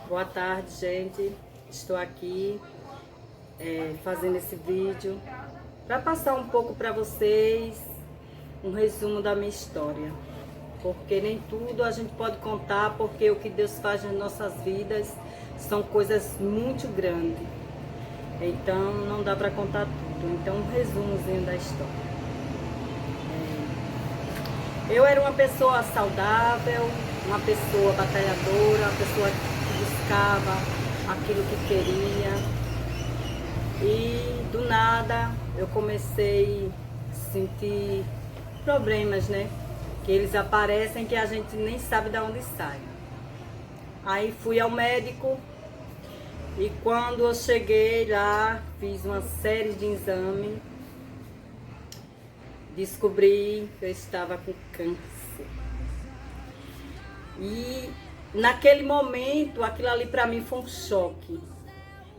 Boa tarde, gente. Estou aqui fazendo esse vídeo para passar um pouco para vocês um resumo da minha história. Porque nem tudo a gente pode contar, porque o que Deus faz nas nossas vidas são coisas muito grandes. Então não dá para contar tudo. Então um resumozinho da história. Eu era uma pessoa saudável, uma pessoa batalhadora, uma pessoa que buscava aquilo que queria. E do nada eu comecei a sentir problemas, né? Que eles aparecem que a gente nem sabe de onde sai. Aí fui ao médico e quando eu cheguei lá, fiz uma série de exames. Descobri que eu estava com câncer. E naquele momento, aquilo ali para mim foi um choque.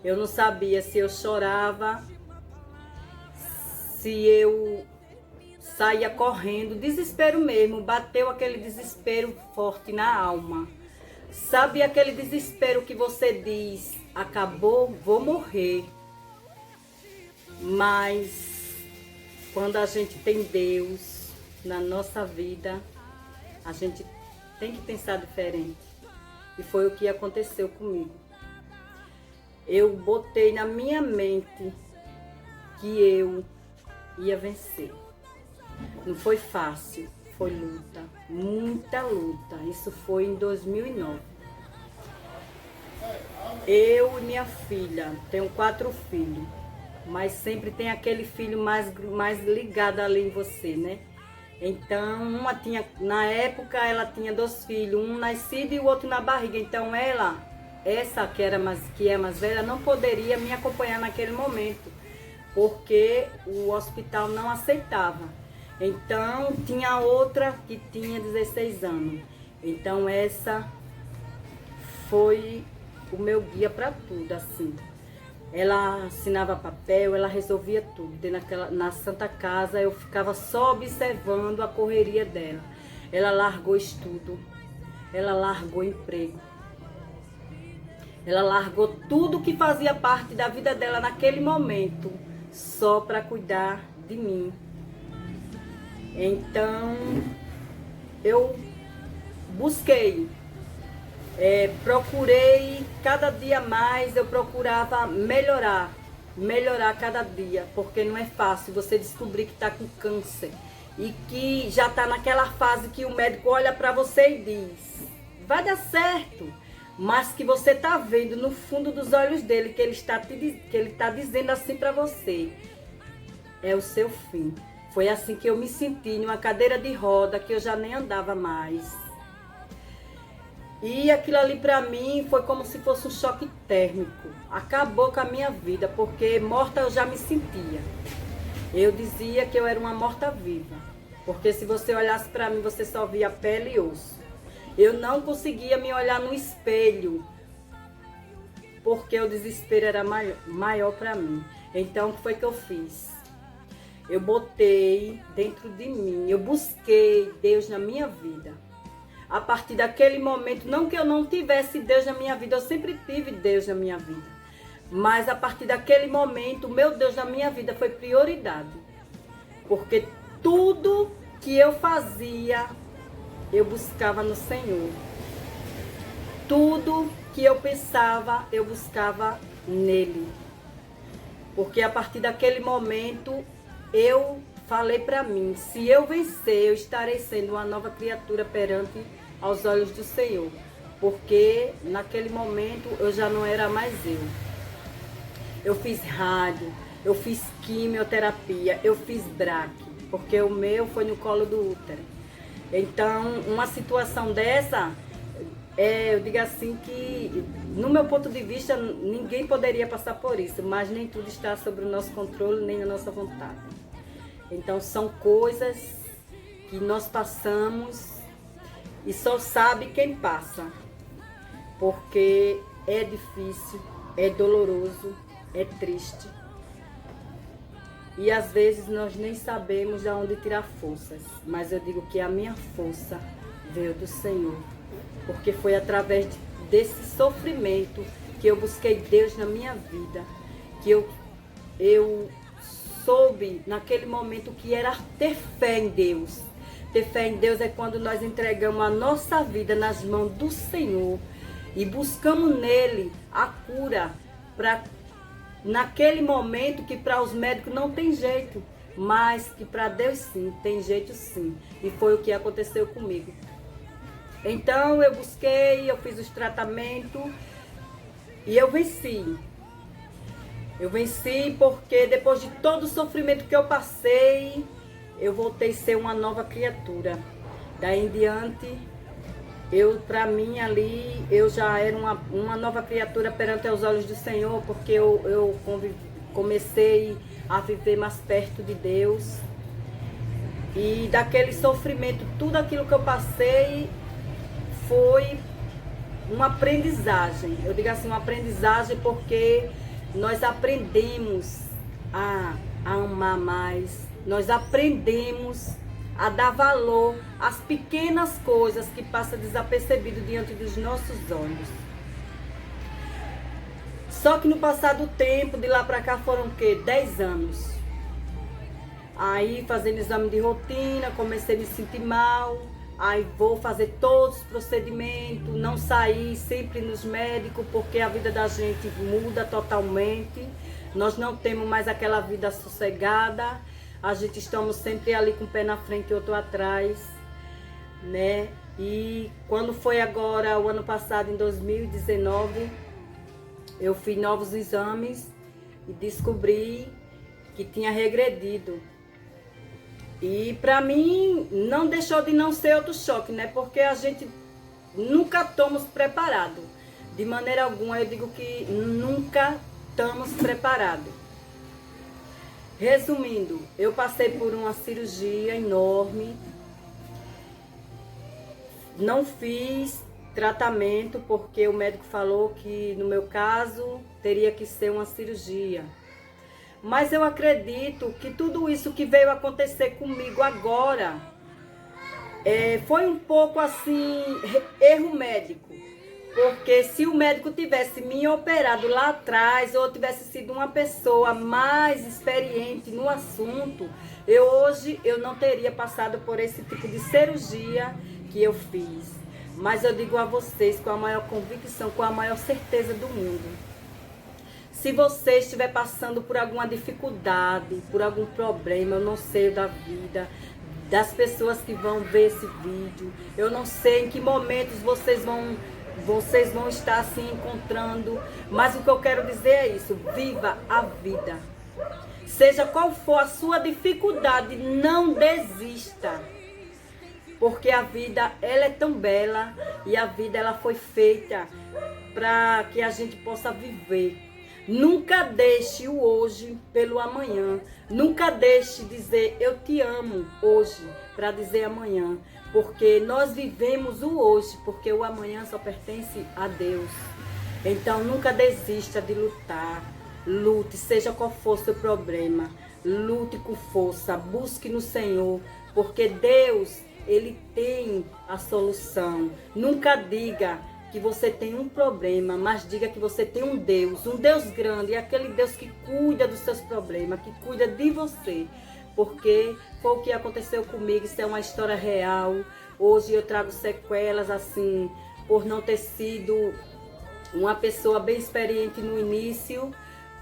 Eu não sabia se eu chorava, se eu saía correndo, desespero mesmo, bateu aquele desespero forte na alma. Sabe aquele desespero que você diz, acabou, vou morrer. Mas quando a gente tem Deus na nossa vida, a gente tem que pensar diferente. E foi o que aconteceu comigo. Eu botei na minha mente que eu ia vencer. Não foi fácil, foi luta, muita luta. Isso foi em 2009. Eu e minha filha, tenho 4 filhos. Mas sempre tem aquele filho mais ligado ali em você, né? Então, uma tinha, na época, ela tinha 2 filhos, um nascido e o outro na barriga. Então, essa que é mais velha, não poderia me acompanhar naquele momento, porque o hospital não aceitava. Então, tinha outra que tinha 16 anos. Então, essa foi o meu guia para tudo, assim. Ela assinava papel, ela resolvia tudo. Na Santa Casa eu ficava só observando a correria dela. Ela largou estudo, ela largou emprego. Ela largou tudo que fazia parte da vida dela naquele momento, só para cuidar de mim. Então, eu busquei. Procurei cada dia mais, eu procurava melhorar cada dia, porque não é fácil você descobrir que está com câncer e que já está naquela fase que o médico olha para você e diz, vai dar certo, mas que você está vendo no fundo dos olhos dele que ele está dizendo assim para você, é o seu fim. Foi assim que eu me senti, em uma cadeira de roda, que eu já nem andava mais. E aquilo ali para mim foi como se fosse um choque térmico. Acabou com a minha vida, porque morta eu já me sentia. Eu dizia que eu era uma morta-viva, porque se você olhasse para mim, você só via pele e osso. Eu não conseguia me olhar no espelho, porque o desespero era maior para mim. Então, o que foi que eu fiz? Eu botei dentro de mim, eu busquei Deus na minha vida. A partir daquele momento, não que eu não tivesse Deus na minha vida, eu sempre tive Deus na minha vida. Mas a partir daquele momento, o meu Deus na minha vida foi prioridade. Porque tudo que eu fazia, eu buscava no Senhor. Tudo que eu pensava, eu buscava nele. Porque a partir daquele momento, eu falei para mim, se eu vencer, eu estarei sendo uma nova criatura perante aos olhos do Senhor. Porque naquele momento eu já não era mais eu. Eu fiz rádio, eu fiz quimioterapia, eu fiz braque, porque o meu foi no colo do útero. Então, uma situação dessa, eu digo assim que, no meu ponto de vista, ninguém poderia passar por isso, mas nem tudo está sob o nosso controle, nem a nossa vontade. Então são coisas que nós passamos e só sabe quem passa, porque é difícil, é doloroso, é triste. E às vezes nós nem sabemos de onde tirar forças, mas eu digo que a minha força veio do Senhor, porque foi através desse sofrimento, que eu busquei Deus na minha vida, que eu soube naquele momento que era ter fé em Deus. Ter fé em Deus é quando nós entregamos a nossa vida nas mãos do Senhor e buscamos nele a cura, para naquele momento que para os médicos não tem jeito, mas que para Deus sim, tem jeito sim. E foi o que aconteceu comigo. Então eu busquei, eu fiz os tratamentos e eu venci. Eu venci porque depois de todo o sofrimento que eu passei, eu voltei a ser uma nova criatura. Daí em diante, para mim ali, eu já era uma nova criatura perante os olhos do Senhor, porque eu comecei a viver mais perto de Deus. E daquele sofrimento, tudo aquilo que eu passei foi uma aprendizagem. Eu digo assim, uma aprendizagem porque nós aprendemos a amar mais. Nós aprendemos a dar valor às pequenas coisas que passam desapercebido diante dos nossos olhos. Só que no passar do tempo, de lá pra cá foram o quê? 10 anos. Aí fazendo exame de rotina, comecei a me sentir mal. Aí vou fazer todos os procedimentos, não sair sempre nos médicos, porque a vida da gente muda totalmente. Nós não temos mais aquela vida sossegada. A gente estamos sempre ali com o pé na frente e outro atrás, né? E quando foi agora, o ano passado, em 2019, eu fiz novos exames e descobri que tinha regredido. E para mim não deixou de não ser outro choque, né? Porque a gente nunca estamos preparados. De maneira alguma, eu digo que nunca estamos preparados. Resumindo, eu passei por uma cirurgia enorme. Não fiz tratamento porque o médico falou que no meu caso teria que ser uma cirurgia. Mas eu acredito que tudo isso que veio acontecer comigo agora foi um pouco assim, erro médico. Porque se o médico tivesse me operado lá atrás, ou tivesse sido uma pessoa mais experiente no assunto, hoje eu não teria passado por esse tipo de cirurgia que eu fiz. Mas eu digo a vocês com a maior convicção, com a maior certeza do mundo. Se você estiver passando por alguma dificuldade, por algum problema, eu não sei da vida, das pessoas que vão ver esse vídeo, eu não sei em que momentos vocês vão estar se encontrando, mas o que eu quero dizer é isso: viva a vida. Seja qual for a sua dificuldade, não desista. Porque a vida, ela é tão bela e a vida, ela foi feita para que a gente possa viver. Nunca deixe o hoje pelo amanhã. Nunca deixe dizer eu te amo hoje para dizer amanhã. Porque nós vivemos o hoje, porque o amanhã só pertence a Deus. Então nunca desista de lutar. Lute, seja qual for o seu problema. Lute com força, busque no Senhor, porque Deus, Ele tem a solução. Nunca diga que você tem um problema, mas diga que você tem um Deus grande, aquele Deus que cuida dos seus problemas, que cuida de você. Porque foi o que aconteceu comigo, isso é uma história real. Hoje eu trago sequelas assim, por não ter sido uma pessoa bem experiente no início,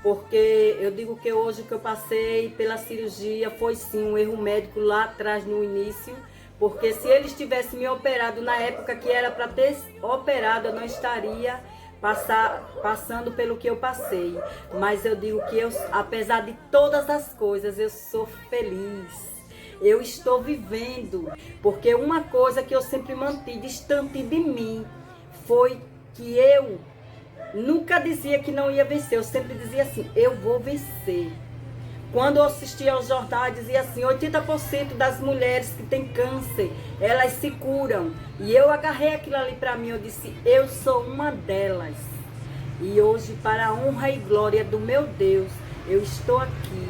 porque eu digo que hoje que eu passei pela cirurgia foi sim um erro médico lá atrás no início, porque se eles tivessem me operado na época que era para ter operado, eu não estaria passando pelo que eu passei. Mas eu digo que apesar de todas as coisas, eu sou feliz. Eu estou vivendo, porque uma coisa que eu sempre mantive distante de mim foi que eu nunca dizia que não ia vencer. Eu sempre dizia assim, eu vou vencer. Quando eu assistia aos jornais, dizia assim, 80% das mulheres que têm câncer, elas se curam. E eu agarrei aquilo ali para mim, eu disse, eu sou uma delas. E hoje, para a honra e glória do meu Deus, eu estou aqui,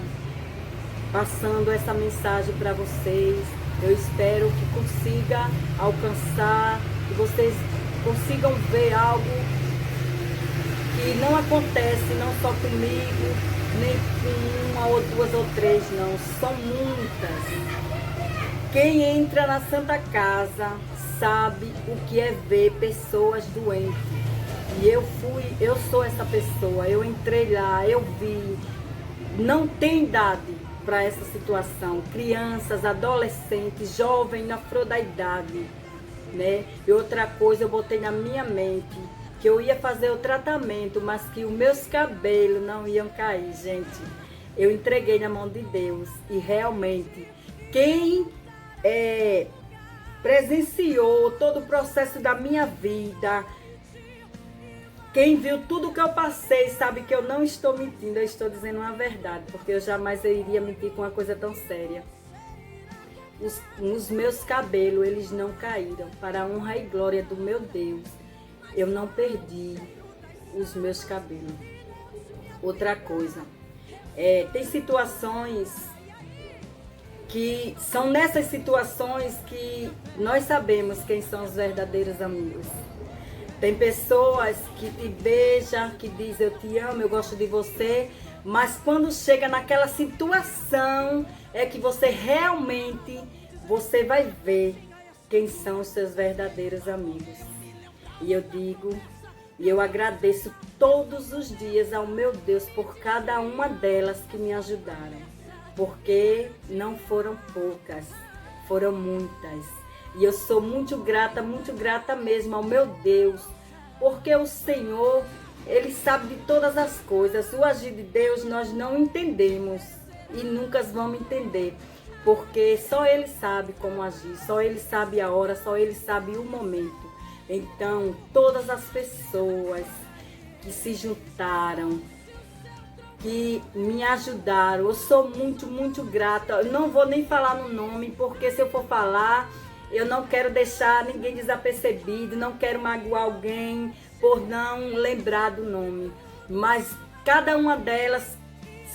passando essa mensagem para vocês. Eu espero que consiga alcançar, que vocês consigam ver algo que não acontece não só comigo, nem com uma ou duas ou três, não. São muitas. Quem entra na Santa Casa sabe o que é ver pessoas doentes. E eu sou essa pessoa, eu entrei lá, eu vi. Não tem idade para essa situação. Crianças, adolescentes, jovens na flor da idade, né? E outra coisa, eu botei na minha mente que eu ia fazer o tratamento, mas que os meus cabelos não iam cair, gente. Eu entreguei na mão de Deus e realmente quem presenciou todo o processo da minha vida, quem viu tudo que eu passei, sabe que eu não estou mentindo, eu estou dizendo uma verdade, porque eu jamais iria mentir com uma coisa tão séria. Os meus cabelos, eles não caíram, para a honra e glória do meu Deus. Eu não perdi os meus cabelos. Outra coisa, tem situações que são nessas situações que nós sabemos quem são os verdadeiros amigos. Tem pessoas que te beijam, que dizem eu te amo, eu gosto de você, mas quando chega naquela situação é que você realmente vai ver quem são os seus verdadeiros amigos. E eu digo, e eu agradeço todos os dias ao meu Deus por cada uma delas que me ajudaram. Porque não foram poucas, foram muitas. E eu sou muito grata mesmo ao meu Deus, porque o Senhor, Ele sabe de todas as coisas. O agir de Deus nós não entendemos e nunca vamos entender, porque só Ele sabe como agir, só Ele sabe a hora, só Ele sabe o momento. Então, todas as pessoas que se juntaram, que me ajudaram, eu sou muito grata. Eu não vou nem falar no nome, porque se eu for falar, eu não quero deixar ninguém desapercebido, não quero magoar alguém por não lembrar do nome. Mas cada uma delas,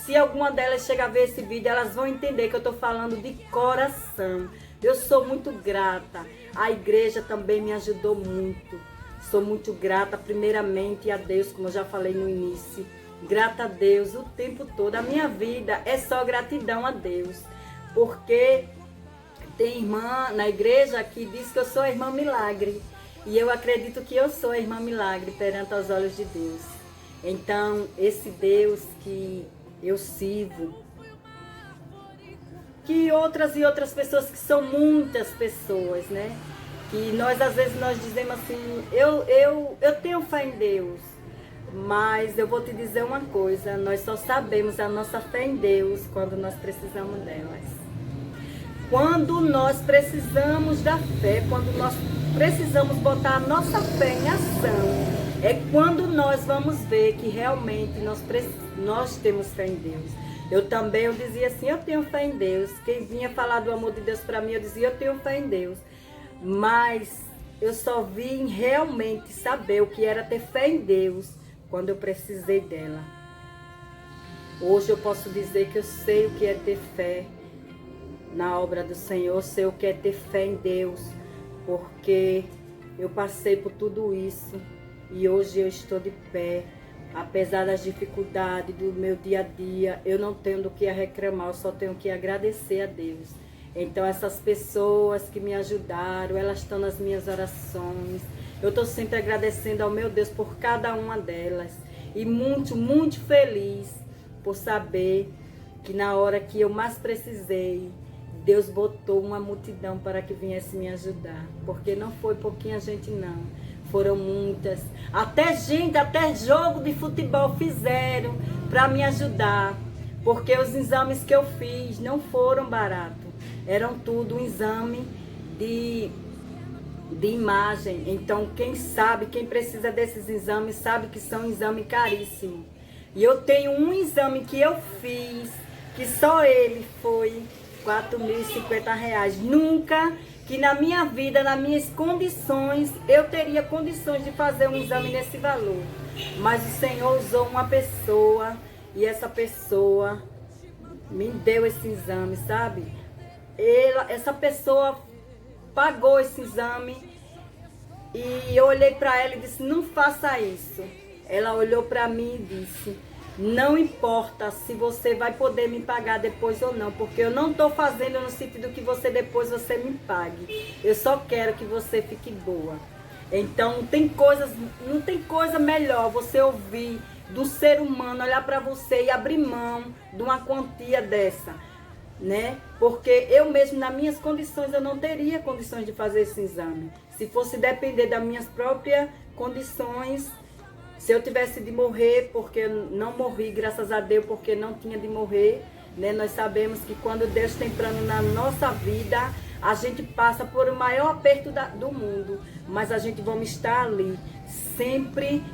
se alguma delas chegar a ver esse vídeo, elas vão entender que eu estou falando de coração. Eu sou muito grata. A igreja também me ajudou muito. Sou muito grata, primeiramente, a Deus, como eu já falei no início. Grata a Deus o tempo todo. A minha vida é só gratidão a Deus. Porque tem irmã na igreja que diz que eu sou a irmã milagre. E eu acredito que eu sou a irmã milagre perante os olhos de Deus. Então, esse Deus que eu sirvo, que outras e outras pessoas, que são muitas pessoas, né? Que nós, às vezes, nós dizemos assim, eu tenho fé em Deus. Mas eu vou te dizer uma coisa, nós só sabemos a nossa fé em Deus quando nós precisamos delas. Quando nós precisamos da fé, quando nós precisamos botar a nossa fé em ação, é quando nós vamos ver que realmente nós temos fé em Deus. Eu dizia assim, eu tenho fé em Deus. Quem vinha falar do amor de Deus para mim, eu dizia, eu tenho fé em Deus. Mas eu só vim realmente saber o que era ter fé em Deus quando eu precisei dela. Hoje eu posso dizer que eu sei o que é ter fé na obra do Senhor, sei o que é ter fé em Deus, porque eu passei por tudo isso e hoje eu estou de pé. Apesar das dificuldades do meu dia a dia, eu não tenho do que reclamar, eu só tenho que agradecer a Deus. Então essas pessoas que me ajudaram, elas estão nas minhas orações. Eu estou sempre agradecendo ao meu Deus por cada uma delas. E muito feliz por saber que na hora que eu mais precisei, Deus botou uma multidão para que viesse me ajudar. Porque não foi pouquinha gente não, foram muitas. Até jogo de futebol fizeram para me ajudar. Porque os exames que eu fiz não foram baratos. Eram tudo um exame de imagem. Então quem sabe, quem precisa desses exames sabe que são um exame caríssimo. E eu tenho um exame que eu fiz, que só ele foi R$ 4.050. Nunca que na minha vida, nas minhas condições, eu teria condições de fazer um exame nesse valor. Mas o Senhor usou uma pessoa e essa pessoa me deu esse exame, sabe? Essa pessoa pagou esse exame E eu olhei para ela e disse, não faça isso. Ela olhou para mim e disse, não importa se você vai poder me pagar depois ou não, porque eu não estou fazendo no sentido que você me pague. Eu só quero que você fique boa. Então não tem coisa melhor você ouvir do ser humano olhar para você e abrir mão de uma quantia dessa, né? Porque eu mesmo, nas minhas condições, eu não teria condições de fazer esse exame. Se fosse depender das minhas próprias condições, se eu tivesse de morrer, porque eu não morri, graças a Deus, porque não tinha de morrer, né? Nós sabemos que quando Deus tem plano na nossa vida, a gente passa por o maior aperto do mundo, mas a gente vamos estar ali, sempre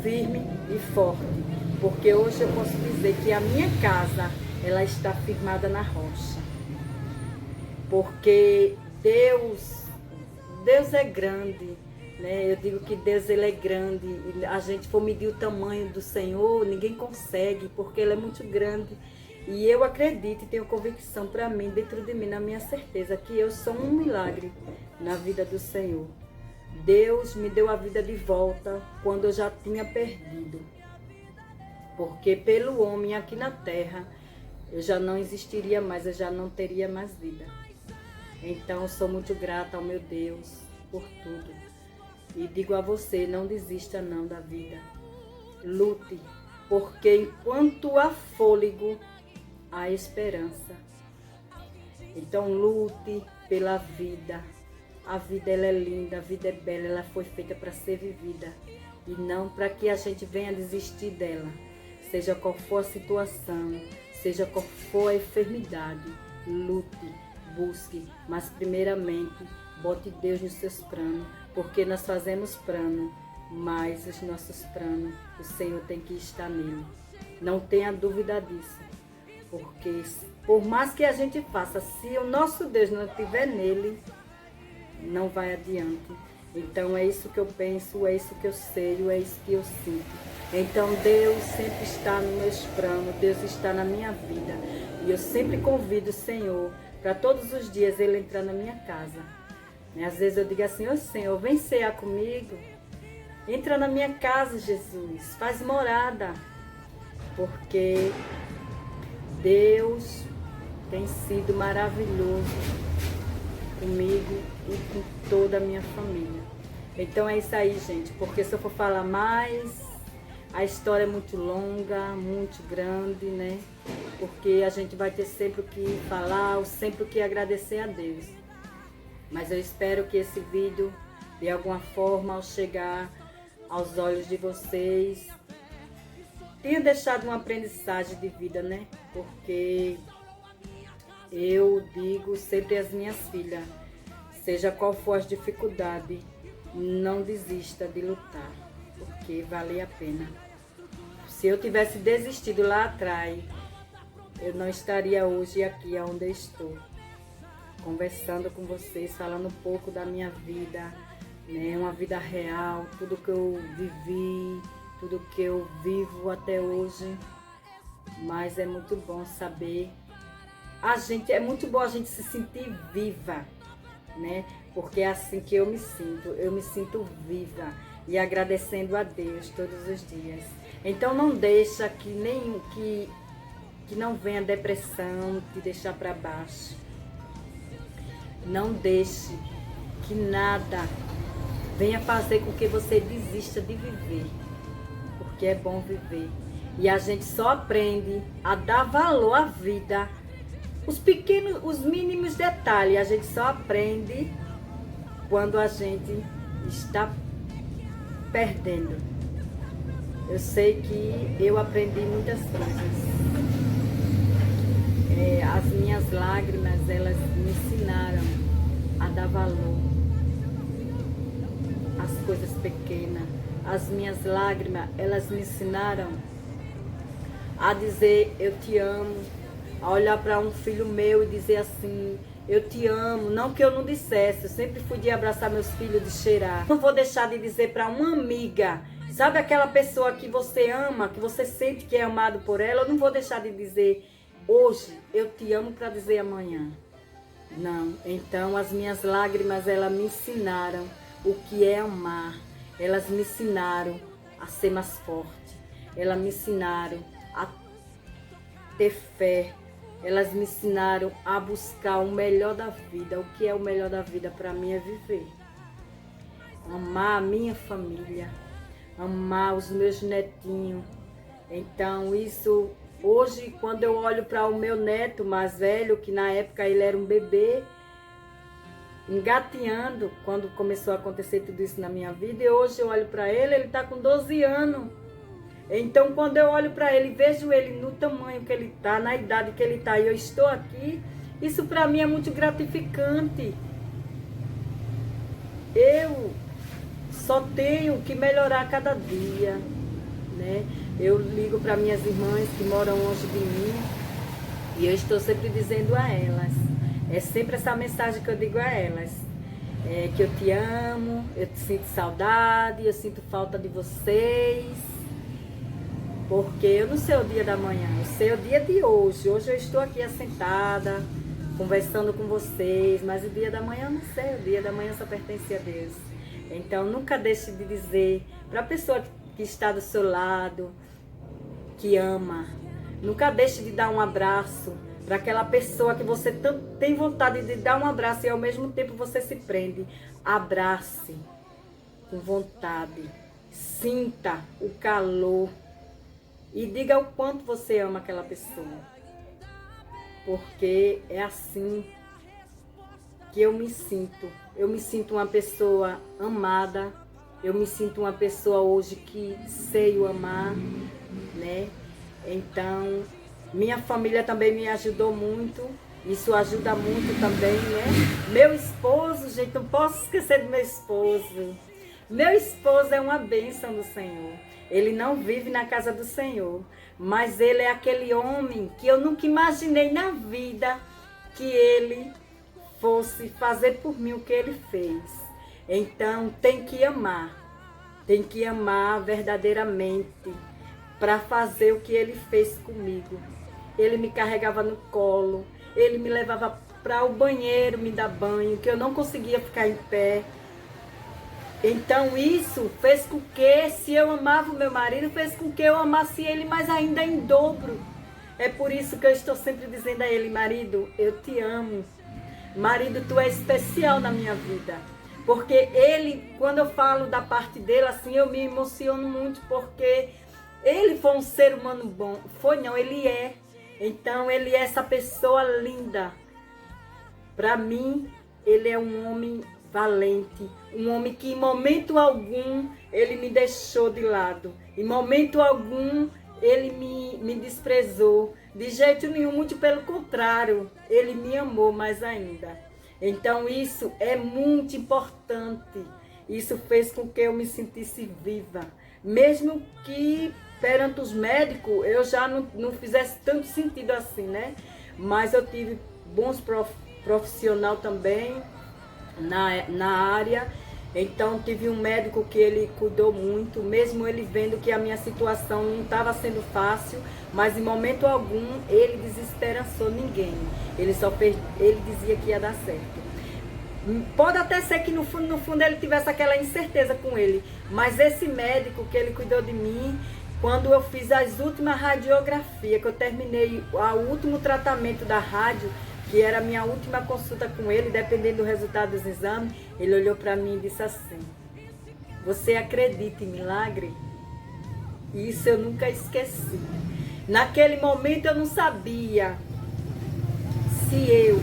firme e forte, porque hoje eu posso dizer que a minha casa, ela está firmada na rocha, porque Deus é grande, né? Eu digo que Deus, ele é grande, e a gente for medir o tamanho do Senhor, ninguém consegue, porque ele é muito grande. E eu acredito e tenho convicção para mim, dentro de mim, na minha certeza, que eu sou um milagre na vida do Senhor. Deus me deu a vida de volta quando eu já tinha perdido. Porque pelo homem aqui na terra, eu já não existiria mais, eu já não teria mais vida. Então eu sou muito grata ao meu Deus por tudo. E digo a você, não desista não da vida. Lute, porque enquanto há fôlego, há esperança. Então lute pela vida. A vida, ela é linda, a vida é bela, ela foi feita para ser vivida. E não para que a gente venha desistir dela. Seja qual for a situação, seja qual for a enfermidade, lute, busque. Mas primeiramente, bote Deus nos seus planos, porque nós fazemos plano, mas os nossos planos, o Senhor tem que estar nele. Não tenha dúvida disso. Porque por mais que a gente faça, se o nosso Deus não estiver nele, não vai adiante. Então é isso que eu penso, é isso que eu sei, é isso que eu sinto. Então Deus sempre está nos meus planos, Deus está na minha vida. E eu sempre convido o Senhor para todos os dias Ele entrar na minha casa. Às vezes eu digo assim, ô Senhor, vem cear comigo. Entra na minha casa, Jesus, faz morada. Porque Deus tem sido maravilhoso comigo e com toda a minha família. Então é isso aí, gente, porque se eu for falar mais, a história é muito longa, muito grande, né? Porque a gente vai ter sempre o que falar, sempre o que agradecer a Deus. Mas eu espero que esse vídeo, de alguma forma, ao chegar aos olhos de vocês, tenha deixado uma aprendizagem de vida, né? Porque eu digo sempre às minhas filhas, seja qual for as dificuldades, não desista de lutar, porque vale a pena. Se eu tivesse desistido lá atrás, eu não estaria hoje aqui onde eu estou, conversando com vocês, falando um pouco da minha vida, né? Uma vida real, tudo que eu vivi, tudo que eu vivo até hoje. Mas é muito bom saber, é muito bom a gente se sentir viva, né? Porque é assim que eu me sinto viva e agradecendo a Deus todos os dias. Então não deixa que não venha depressão te deixar para baixo. Não deixe que nada venha fazer com que você desista de viver, porque é bom viver. E a gente só aprende a dar valor à vida. Os mínimos detalhes, a gente só aprende quando a gente está perdendo. Eu sei que eu aprendi muitas coisas. As minhas lágrimas, elas me ensinaram a dar valor às coisas pequenas. As minhas lágrimas, elas me ensinaram a dizer eu te amo, a olhar para um filho meu e dizer assim, eu te amo. Não que eu não dissesse, eu sempre fui de abraçar meus filhos, de cheirar. Não vou deixar de dizer para uma amiga, sabe aquela pessoa que você ama, que você sente que é amado por ela, eu não vou deixar de dizer hoje, eu te amo, para dizer amanhã. Não, então as minhas lágrimas, elas me ensinaram o que é amar. Elas me ensinaram a ser mais forte. Elas me ensinaram a ter fé. Elas me ensinaram a buscar o melhor da vida. O que é o melhor da vida para mim é viver. Amar a minha família. Amar os meus netinhos. Então isso, hoje quando eu olho para o meu neto mais velho, que na época ele era um bebê, engateando, quando começou a acontecer tudo isso na minha vida, e hoje eu olho para ele, ele está com 12 anos. Então quando eu olho para ele, vejo ele no tamanho que ele está, na idade que ele está, e eu estou aqui, isso para mim é muito gratificante. Eu só tenho que melhorar cada dia, né? Eu ligo para minhas irmãs que moram longe de mim e eu estou sempre dizendo a elas, é sempre essa mensagem que eu digo a elas, que eu te amo, eu te sinto saudade, eu sinto falta de vocês, porque eu não sei o dia da manhã, eu sei o dia de hoje. Hoje eu estou aqui assentada, conversando com vocês, mas o dia da manhã eu não sei, o dia da manhã só pertence a Deus. Então nunca deixe de dizer para a pessoa que está do seu lado, que ama, nunca deixe de dar um abraço para aquela pessoa que você tem vontade de dar um abraço e ao mesmo tempo você se prende. Abrace com vontade, sinta o calor e diga o quanto você ama aquela pessoa, porque é assim que eu me sinto. Eu me sinto uma pessoa amada, eu me sinto uma pessoa hoje que sei o amar, né? Então, minha família também me ajudou muito, isso ajuda muito também, né? Meu esposo, gente, não posso esquecer do meu esposo. Meu esposo é uma bênção do Senhor. Ele não vive na casa do Senhor, mas ele é aquele homem que eu nunca imaginei na vida que ele fosse fazer por mim o que ele fez. Então tem que amar verdadeiramente para fazer o que ele fez comigo. Ele me carregava no colo, ele me levava para o banheiro me dar banho, que eu não conseguia ficar em pé. Então isso fez com que, se eu amava o meu marido, fez com que eu amasse ele mais ainda em dobro. É por isso que eu estou sempre dizendo a ele: marido, eu te amo. Marido, tu é especial na minha vida. Porque ele, quando eu falo da parte dele, assim, eu me emociono muito, porque ele foi um ser humano bom. Ele é. Então, ele é essa pessoa linda. Para mim, ele é um homem valente. Um homem que em momento algum, ele me deixou de lado. Em momento algum, ele me desprezou. De jeito nenhum, muito pelo contrário, ele me amou mais ainda. Então isso é muito importante. Isso fez com que eu me sentisse viva. Mesmo que perante os médicos eu já não fizesse tanto sentido assim, né? Mas eu tive bons profissionais também na área. Então tive um médico que ele cuidou muito, mesmo ele vendo que a minha situação não estava sendo fácil, mas em momento algum ele desesperançou ninguém. Ele dizia que ia dar certo. Pode até ser que no fundo ele tivesse aquela incerteza com ele, mas esse médico que ele cuidou de mim, quando eu fiz as últimas radiografias, que eu terminei o último tratamento da rádio, que era a minha última consulta com ele, dependendo do resultado dos exames, ele olhou para mim e disse assim: você acredita em milagre? Isso eu nunca esqueci. Naquele momento eu não sabia se eu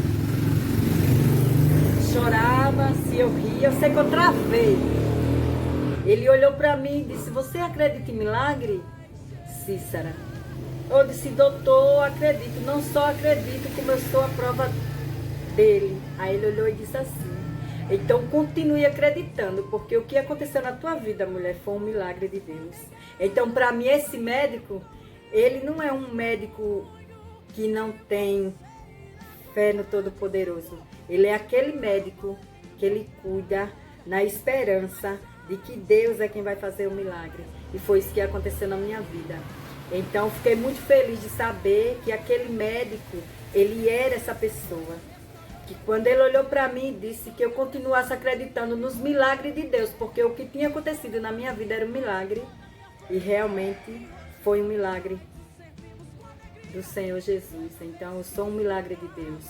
chorava, se eu ria, eu sei que eu travei. Ele olhou para mim e disse: você acredita em milagre, Cícera? Eu disse: doutor, acredito, não só acredito, como eu sou a prova dele. Aí ele olhou e disse assim: então continue acreditando, porque o que aconteceu na tua vida, mulher, foi um milagre de Deus. Então, para mim, esse médico, ele não é um médico que não tem fé no Todo-Poderoso. Ele é aquele médico que ele cuida na esperança de que Deus é quem vai fazer o milagre. E foi isso que aconteceu na minha vida. Então, fiquei muito feliz de saber que aquele médico, ele era essa pessoa que quando ele olhou para mim, disse que eu continuasse acreditando nos milagres de Deus, porque o que tinha acontecido na minha vida era um milagre, e realmente foi um milagre do Senhor Jesus. Então eu sou um milagre de Deus,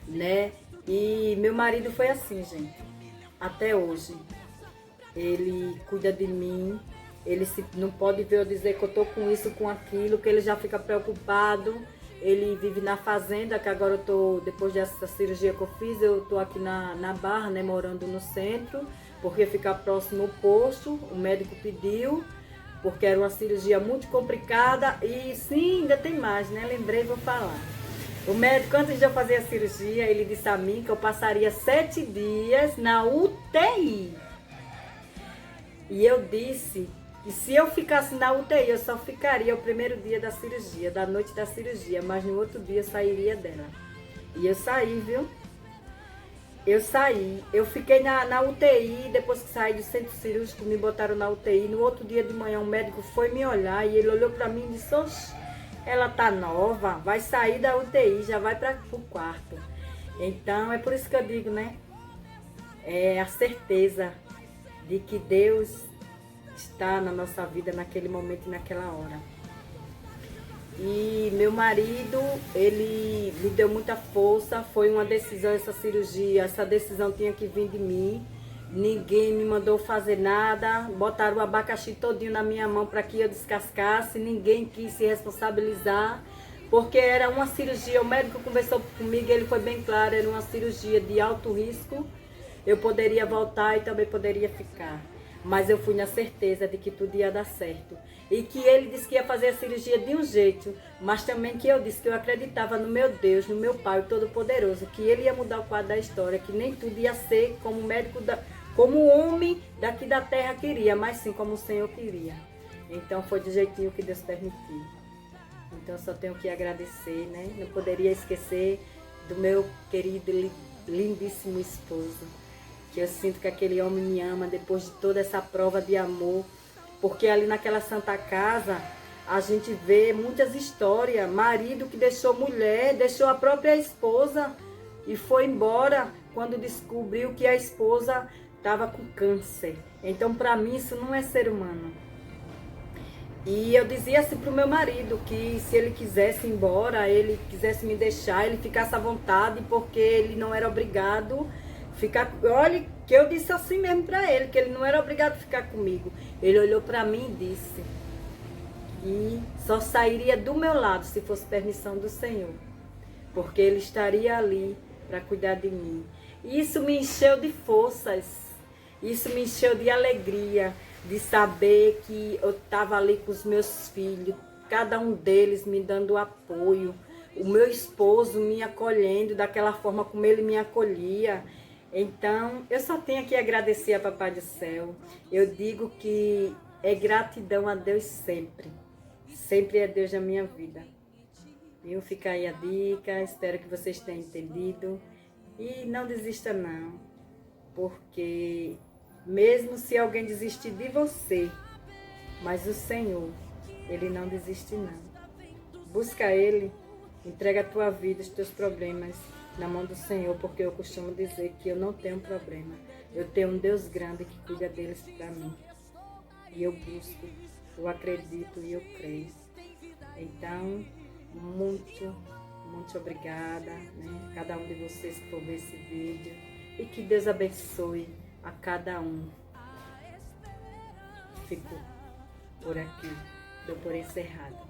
né? E meu marido foi assim, gente, até hoje. Ele cuida de mim, não pode ver eu dizer que eu tô com isso, com aquilo, que ele já fica preocupado. Ele vive na fazenda, que agora eu tô, depois dessa cirurgia que eu fiz, eu tô aqui na Barra, né, morando no centro, porque fica próximo ao posto, o médico pediu, porque era uma cirurgia muito complicada. E sim, ainda tem mais, né, lembrei, vou falar. O médico, antes de eu fazer a cirurgia, ele disse a mim que eu passaria 7 dias na UTI. E eu disse que se eu ficasse na UTI, eu só ficaria o primeiro dia da cirurgia, da noite da cirurgia, mas no outro dia eu sairia dela. E eu saí, viu? Eu saí. Eu fiquei na UTI, depois que saí do centro cirúrgico, me botaram na UTI. No outro dia de manhã, um médico foi me olhar e ele olhou pra mim e disse: oxe, ela tá nova, vai sair da UTI, já vai pro quarto. Então, é por isso que eu digo, né? É a certeza de que Deus está na nossa vida naquele momento e naquela hora. E meu marido, ele me deu muita força, foi uma decisão essa cirurgia, essa decisão tinha que vir de mim. Ninguém me mandou fazer nada, botaram o abacaxi todinho na minha mão para que eu descascasse, ninguém quis se responsabilizar, porque era uma cirurgia, o médico conversou comigo, ele foi bem claro, era uma cirurgia de alto risco. Eu poderia voltar e também poderia ficar. Mas eu fui na certeza de que tudo ia dar certo. E que ele disse que ia fazer a cirurgia de um jeito, mas também que eu disse que eu acreditava no meu Deus, no meu Pai, o Todo-Poderoso, que ele ia mudar o quadro da história, que nem tudo ia ser como o médico, como o homem daqui da terra queria, mas sim como o Senhor queria. Então foi do jeitinho que Deus permitiu. Então eu só tenho que agradecer, né? Não poderia esquecer do meu querido, lindíssimo esposo. Que eu sinto que aquele homem me ama depois de toda essa prova de amor. Porque ali naquela Santa Casa, a gente vê muitas histórias. Marido que deixou mulher, deixou a própria esposa e foi embora quando descobriu que a esposa estava com câncer. Então, para mim, isso não é ser humano. E eu dizia assim pro meu marido que se ele quisesse ir embora, ele quisesse me deixar, ele ficasse à vontade, porque ele não era obrigado ficar. Olha, que eu disse assim mesmo para ele, que ele não era obrigado a ficar comigo. Ele olhou para mim e disse que só sairia do meu lado se fosse permissão do Senhor, porque ele estaria ali para cuidar de mim. E isso me encheu de forças, isso me encheu de alegria, de saber que eu estava ali com os meus filhos, cada um deles me dando apoio, o meu esposo me acolhendo daquela forma como ele me acolhia. Então, eu só tenho que agradecer a Papai do Céu. Eu digo que é gratidão a Deus sempre. Sempre é Deus na minha vida. Viu? Fica aí a dica, espero que vocês tenham entendido. E não desista não, porque mesmo se alguém desistir de você, mas o Senhor, Ele não desiste não. Busca Ele, entrega a tua vida, os teus problemas na mão do Senhor, porque eu costumo dizer que eu não tenho problema. Eu tenho um Deus grande que cuida deles para mim. E eu busco, eu acredito e eu creio. Então, muito obrigada, né? Cada um de vocês que for ver esse vídeo. E que Deus abençoe a cada um. Fico por aqui, dou por encerrado.